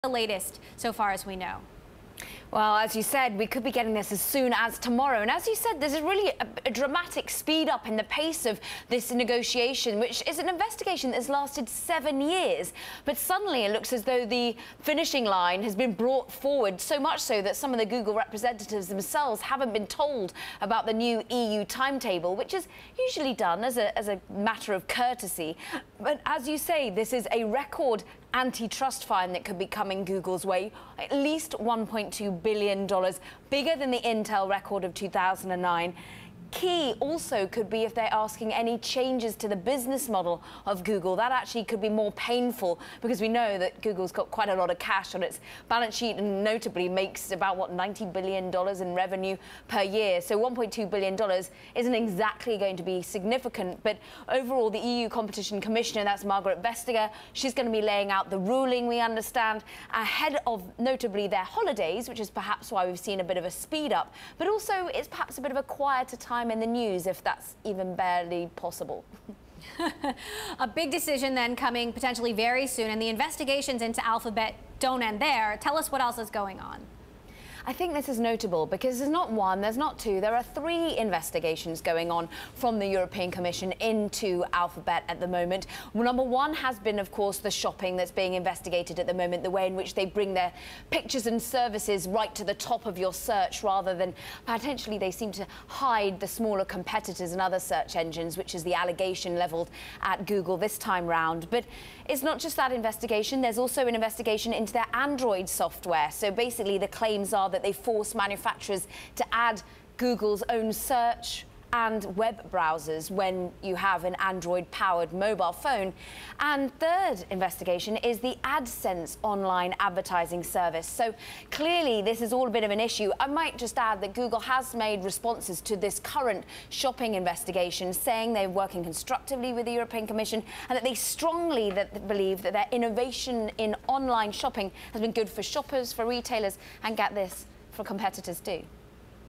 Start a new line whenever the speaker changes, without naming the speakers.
The latest so far as we know.
Well, as you said, we could be getting this as soon as tomorrow. And as you said, there's really a dramatic speed up in the pace of this negotiation, which is an investigation that's lasted 7 years. But suddenly it looks as though the finishing line has been brought forward, so much so that some of the Google representatives themselves haven't been told about the new EU timetable, which is usually done as a matter of courtesy. But as you say, this is a record antitrust fine that could be coming Google's way, at least $1.2 billion, bigger than the Intel record of 2009. Key also could be if they're asking any changes to the business model of Google. That actually could be more painful because we know that Google's got quite a lot of cash on its balance sheet and notably makes about, what, $90 billion in revenue per year. So $1.2 billion isn't exactly going to be significant. But overall, the EU Competition Commissioner, that's Margrethe Vestager, she's going to be laying out the ruling, we understand, ahead of notably their holidays, which is perhaps why we've seen a bit of a speed up. But also, it's perhaps a bit of a quieter time in the news, if that's even barely possible.
A big decision then coming potentially very soon, and the investigations into Alphabet don't end there. Tell us what else is going on.
I think this is notable because there's not one, there's not two, there are 3 investigations going on from the European Commission into Alphabet at the moment. Well, number 1 has been, of course, the shopping that's being investigated at the moment, the way in which they bring their pictures and services right to the top of your search rather than potentially they seem to hide the smaller competitors and other search engines, which is the allegation levelled at Google this time round. But it's not just that investigation, there's also an investigation into their Android software. So basically the claims are that they force manufacturers to add Google's own search and web browsers when you have an Android-powered mobile phone. And third investigation is the AdSense online advertising service. So clearly this is all a bit of an issue. I might just add that Google has made responses to this current shopping investigation, saying they're working constructively with the European Commission and that they strongly believe that their innovation in online shopping has been good for shoppers, for retailers, and get this, for competitors too.